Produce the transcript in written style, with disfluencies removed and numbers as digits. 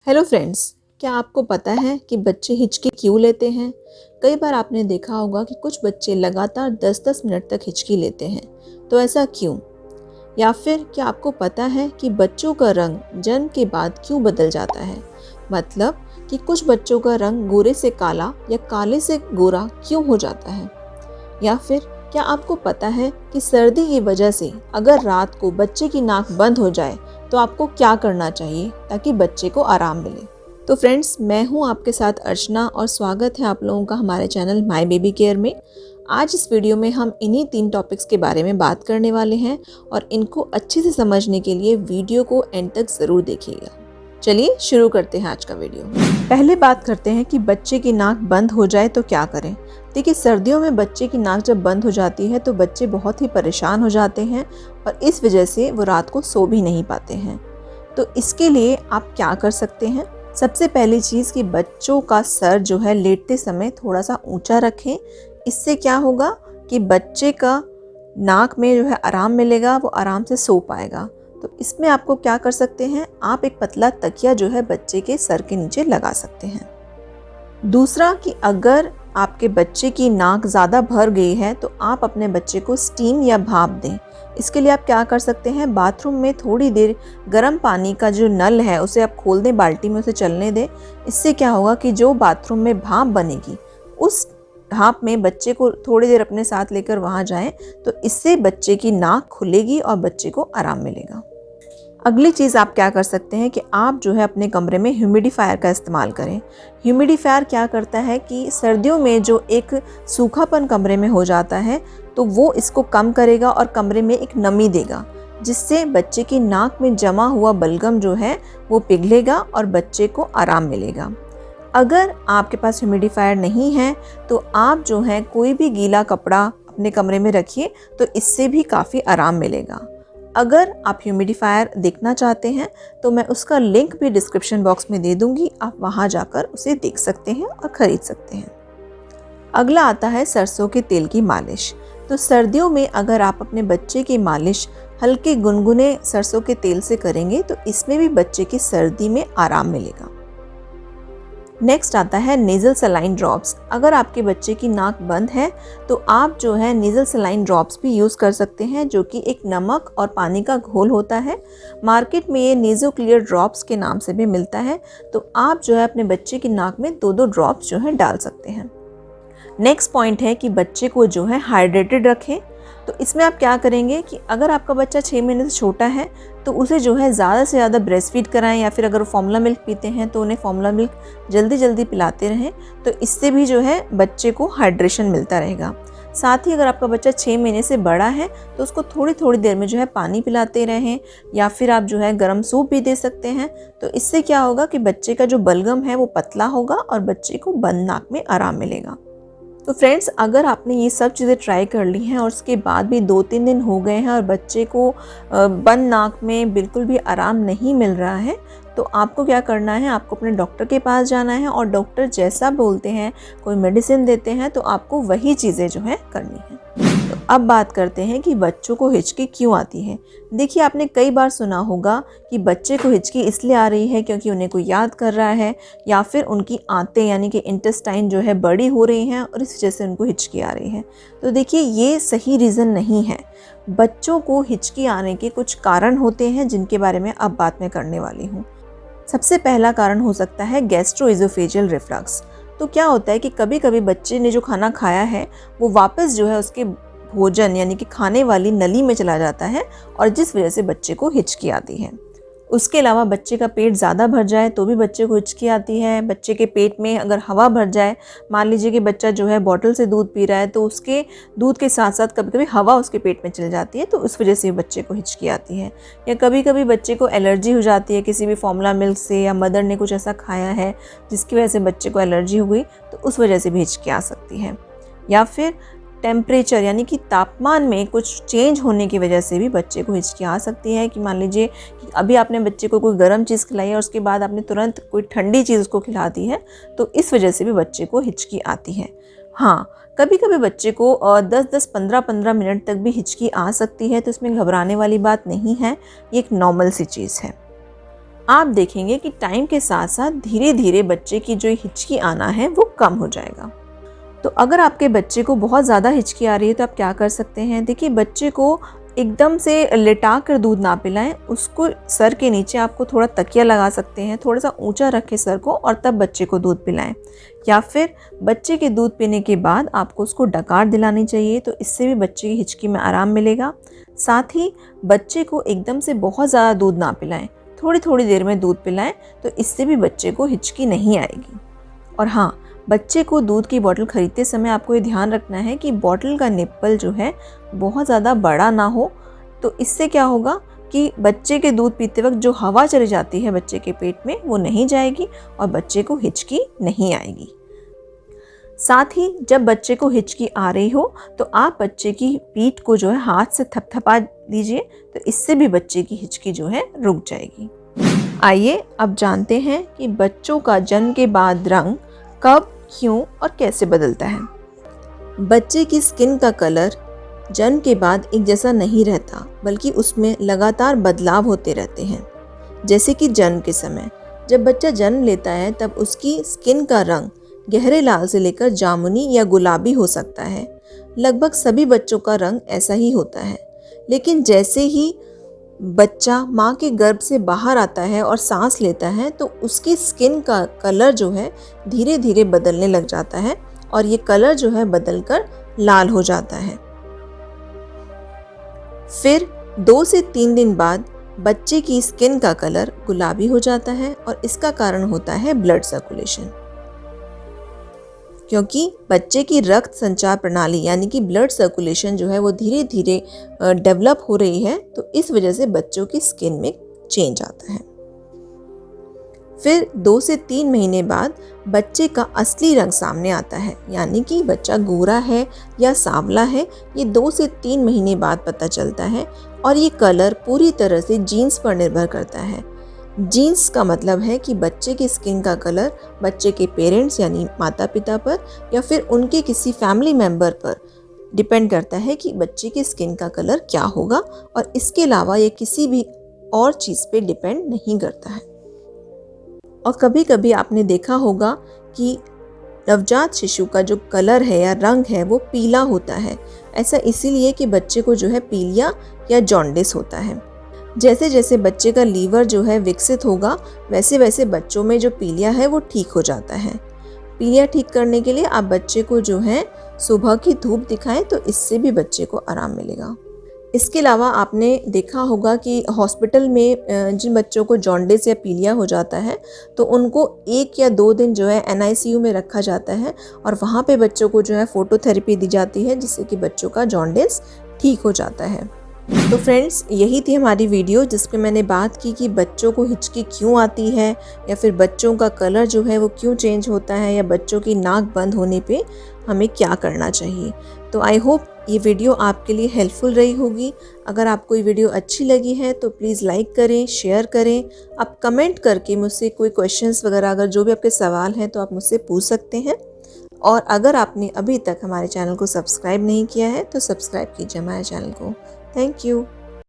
Hello friends, क्या आपको पता है कि बच्चे हिचकी क्यों लेते हैं? कई बार आपने देखा होगा कि कुछ बच्चे लगातार 10-10 मिनट तक हिचकी लेते हैं। तो ऐसा क्यों? या फिर क्या आपको पता है कि बच्चों का रंग जन्म के बाद क्यों बदल जाता है? मतलब कि कुछ बच्चों का रंग गोरे से काला या काले से गोरा क्यों हो जाता है? या फिर क्या आपको पता है कि सर्दी की वजह से अगर रात को बच्चे की नाक बंद हो जाए तो आपको क्या करना चाहिए ताकि बच्चे को आराम मिले? तो फ्रेंड्स, मैं हूं आपके साथ अर्चना और स्वागत है आप लोगों का हमारे चैनल माय बेबी केयर में। आज इस वीडियो में हम इन्हीं 3 टॉपिक्स के बारे में बात करने वाले हैं और इनको अच्छे से समझने के लिए वीडियो को एंड तक ज़रूर देखिएगा। चलिए शुरू करते हैं आज का वीडियो। पहले बात करते हैं कि बच्चे की नाक बंद हो जाए तो क्या करें। देखिए, सर्दियों में बच्चे की नाक जब बंद हो जाती है तो बच्चे बहुत ही परेशान हो जाते हैं और इस वजह से वो रात को सो भी नहीं पाते हैं। तो इसके लिए आप क्या कर सकते हैं? सबसे पहली चीज़ कि बच्चों का सर जो है लेटते समय थोड़ा सा ऊंचा रखें। इससे क्या होगा कि बच्चे का नाक में जो है आराम मिलेगा, वो आराम से सो पाएगा। तो इसमें आपको क्या कर सकते हैं, आप एक पतला तकिया जो है बच्चे के सर के नीचे लगा सकते हैं। दूसरा कि अगर आपके बच्चे की नाक ज़्यादा भर गई है तो आप अपने बच्चे को स्टीम या भाप दें। इसके लिए आप क्या कर सकते हैं, बाथरूम में थोड़ी देर गर्म पानी का जो नल है उसे आप खोल दें, बाल्टी में उसे चलने दें। इससे क्या होगा कि जो बाथरूम में भाप बनेगी उस भाप में बच्चे को थोड़ी देर अपने साथ लेकर वहाँ जाएं, तो इससे बच्चे की नाक खुलेगी और बच्चे को आराम मिलेगा। अगली चीज़ आप क्या कर सकते हैं कि आप जो है अपने कमरे में ह्यूमिडिफायर का इस्तेमाल करें। ह्यूमिडिफायर क्या करता है कि सर्दियों में जो एक सूखापन कमरे में हो जाता है तो वो इसको कम करेगा और कमरे में एक नमी देगा, जिससे बच्चे की नाक में जमा हुआ बलगम जो है वो पिघलेगा और बच्चे को आराम मिलेगा। अगर आपके पास ह्यूमिडिफायर नहीं है तो आप जो है कोई भी गीला कपड़ा अपने कमरे में रखिए, तो इससे भी काफ़ी आराम मिलेगा। अगर आप ह्यूमिडिफायर देखना चाहते हैं तो मैं उसका लिंक भी डिस्क्रिप्शन बॉक्स में दे दूंगी, आप वहां जाकर उसे देख सकते हैं और ख़रीद सकते हैं। अगला आता है सरसों के तेल की मालिश। तो सर्दियों में अगर आप अपने बच्चे की मालिश हल्के गुनगुने सरसों के तेल से करेंगे तो इसमें भी बच्चे की सर्दी में आराम मिलेगा। नेक्स्ट आता है नेज़ल सलाइन ड्रॉप्स। अगर आपके बच्चे की नाक बंद है तो आप जो है नेज़ल सलाइन ड्रॉप्स भी यूज़ कर सकते हैं, जो कि एक नमक और पानी का घोल होता है। मार्केट में ये नेज़ो क्लियर ड्रॉप्स के नाम से भी मिलता है। तो आप जो है अपने बच्चे की नाक में 2-2 ड्रॉप्स जो है डाल सकते हैं। नेक्स्ट पॉइंट है कि बच्चे को जो है हाइड्रेटेड रखें। तो इसमें आप क्या करेंगे कि अगर आपका बच्चा 6 महीने से छोटा है तो उसे जो है ज़्यादा से ज़्यादा ब्रेस्ट फीड कराएं, या फिर अगर वो फॉर्मूला मिल्क पीते हैं तो उन्हें फॉर्मूला मिल्क जल्दी जल्दी पिलाते रहें। तो इससे भी जो है बच्चे को हाइड्रेशन मिलता रहेगा। साथ ही अगर आपका बच्चा 6 महीने से बड़ा है तो उसको थोड़ी थोड़ी देर में जो है पानी पिलाते रहें, या फिर आप जो है गर्म सूप भी दे सकते हैं। तो इससे क्या होगा कि बच्चे का जो बलगम है वो पतला होगा और बच्चे को बंद नाक में आराम मिलेगा। तो फ्रेंड्स, अगर आपने ये सब चीज़ें ट्राई कर ली हैं और उसके बाद भी 2-3 दिन हो गए हैं और बच्चे को बंद नाक में बिल्कुल भी आराम नहीं मिल रहा है, तो आपको क्या करना है, आपको अपने डॉक्टर के पास जाना है और डॉक्टर जैसा बोलते हैं, कोई मेडिसिन देते हैं, तो आपको वही चीज़ें जो है करनी है। तो अब बात करते हैं कि बच्चों को हिचकी क्यों आती है। देखिए, आपने कई बार सुना होगा कि बच्चे को हिचकी इसलिए आ रही है क्योंकि उन्हें कोई याद कर रहा है, या फिर उनकी आंतें यानी कि इंटेस्टाइन जो है बड़ी हो रही हैं और इस वजह से उनको हिचकी आ रही है। तो देखिए, ये सही रीज़न नहीं है। बच्चों को हिचकी आने के कुछ कारण होते हैं जिनके बारे में अब बात मैं करने वाली हूँ। सबसे पहला कारण हो सकता है गैस्ट्रोइजोफेजियल रिफ्लक्स। तो क्या होता है कि कभी कभी बच्चे ने जो खाना खाया है वो वापस जो है उसके भोजन यानी कि खाने वाली नली में चला जाता है, और जिस वजह से बच्चे को हिचकी आती है। उसके अलावा बच्चे का पेट ज़्यादा भर जाए तो भी बच्चे को हिचकी आती है। बच्चे के पेट में अगर हवा भर जाए, मान लीजिए कि बच्चा जो है बॉटल से दूध पी रहा है तो उसके दूध के साथ साथ कभी कभी हवा उसके पेट में चली जाती है, तो उस वजह से बच्चे को हिचकी आती है। या कभी कभी बच्चे को एलर्जी हो जाती है किसी भी फॉर्मूला मिल्क से, या मदर ने कुछ ऐसा खाया है जिसकी वजह से बच्चे को एलर्जी हो गई, तो उस वजह से भी हिचकी आ सकती है। या फिर टेम्परेचर यानी कि तापमान में कुछ चेंज होने की वजह से भी बच्चे को हिचकी आ सकती है। कि मान लीजिए कि अभी आपने बच्चे को कोई गर्म चीज़ खिलाई है और उसके बाद आपने तुरंत कोई ठंडी चीज़ उसको खिला दी है, तो इस वजह से भी बच्चे को हिचकी आती है। हाँ, कभी कभी बच्चे को 10-10, 15-15 मिनट तक भी हिचकी आ सकती है, तो इसमें घबराने वाली बात नहीं है, ये एक नॉर्मल सी चीज़ है। आप देखेंगे कि टाइम के साथ साथ धीरे धीरे बच्चे की जो हिचकी आना है वो कम हो जाएगा। तो अगर आपके बच्चे को बहुत ज़्यादा हिचकी आ रही है तो आप क्या कर सकते हैं। देखिए, बच्चे को एकदम से लेटा कर दूध ना पिलाएं, उसको सर के नीचे आपको थोड़ा तकिया लगा सकते हैं, थोड़ा सा ऊंचा रखें सर को और तब बच्चे को दूध पिलाएं। या फिर बच्चे के दूध पीने के बाद आपको उसको डकार दिलानी चाहिए, तो इससे भी बच्चे की हिचकी में आराम मिलेगा। साथ ही बच्चे को एकदम से बहुत ज़्यादा दूध ना पिलाएं, थोड़ी थोड़ी देर में दूध पिलाएं, तो इससे भी बच्चे को हिचकी नहीं आएगी। और हाँ, बच्चे को दूध की बोतल खरीदते समय आपको ये ध्यान रखना है कि बोतल का निप्पल जो है बहुत ज़्यादा बड़ा ना हो। तो इससे क्या होगा कि बच्चे के दूध पीते वक्त जो हवा चली जाती है बच्चे के पेट में वो नहीं जाएगी और बच्चे को हिचकी नहीं आएगी। साथ ही जब बच्चे को हिचकी आ रही हो तो आप बच्चे की पीठ को जो है हाथ से थपथपा दीजिए, तो इससे भी बच्चे की हिचकी जो है रुक जाएगी। आइए अब जानते हैं कि बच्चों का जन्म के बाद रंग कब, क्यों और कैसे बदलता है। बच्चे की स्किन का कलर जन्म के बाद एक जैसा नहीं रहता, बल्कि उसमें लगातार बदलाव होते रहते हैं। जैसे कि जन्म के समय जब बच्चा जन्म लेता है तब उसकी स्किन का रंग गहरे लाल से लेकर जामुनी या गुलाबी हो सकता है। लगभग सभी बच्चों का रंग ऐसा ही होता है। लेकिन जैसे ही बच्चा माँ के गर्भ से बाहर आता है और सांस लेता है तो उसकी स्किन का कलर जो है धीरे धीरे बदलने लग जाता है और ये कलर जो है बदलकर लाल हो जाता है। फिर 2 से 3 दिन बाद बच्चे की स्किन का कलर गुलाबी हो जाता है और इसका कारण होता है ब्लड सर्कुलेशन। क्योंकि बच्चे की रक्त संचार प्रणाली यानी कि ब्लड सर्कुलेशन जो है वो धीरे धीरे डेवलप हो रही है, तो इस वजह से बच्चों की स्किन में चेंज आता है। फिर 2 से 3 महीने बाद बच्चे का असली रंग सामने आता है, यानी कि बच्चा गोरा है या सांवला है, ये 2 से 3 महीने बाद पता चलता है। और ये कलर पूरी तरह से जीन्स पर निर्भर करता है। जीन्स का मतलब है कि बच्चे की स्किन का कलर बच्चे के पेरेंट्स यानी माता पिता पर या फिर उनके किसी फैमिली मेंबर पर डिपेंड करता है कि बच्चे की स्किन का कलर क्या होगा, और इसके अलावा ये किसी भी और चीज़ पे डिपेंड नहीं करता है। और कभी कभी आपने देखा होगा कि नवजात शिशु का जो कलर है या रंग है वो पीला होता है। ऐसा इसीलिए कि बच्चे को जो है पीलिया या जॉन्डिस होता है। जैसे जैसे बच्चे का लीवर जो है विकसित होगा वैसे वैसे बच्चों में जो पीलिया है वो ठीक हो जाता है। पीलिया ठीक करने के लिए आप बच्चे को जो है सुबह की धूप दिखाएं, तो इससे भी बच्चे को आराम मिलेगा। इसके अलावा आपने देखा होगा कि हॉस्पिटल में जिन बच्चों को जॉन्डिस या पीलिया हो जाता है तो उनको 1 या 2 दिन जो है NICU में रखा जाता है और वहाँ पे बच्चों को जो है फोटोथेरेपी दी जाती है, जिससे कि बच्चों का जॉन्डिस ठीक हो जाता है। तो फ्रेंड्स, यही थी हमारी वीडियो जिसमें मैंने बात की कि बच्चों को हिचकी क्यों आती है, या फिर बच्चों का कलर जो है वो क्यों चेंज होता है, या बच्चों की नाक बंद होने पे हमें क्या करना चाहिए। तो आई होप ये वीडियो आपके लिए हेल्पफुल रही होगी। अगर आपको ये वीडियो अच्छी लगी है तो प्लीज़ लाइक करें, शेयर करें। आप कमेंट करके मुझसे कोई क्वेश्चंस वगैरह अगर जो भी आपके सवाल हैं तो आप मुझसे पूछ सकते हैं। और अगर आपने अभी तक हमारे चैनल को सब्सक्राइब नहीं किया है तो सब्सक्राइब कीजिए हमारे चैनल को। Thank you.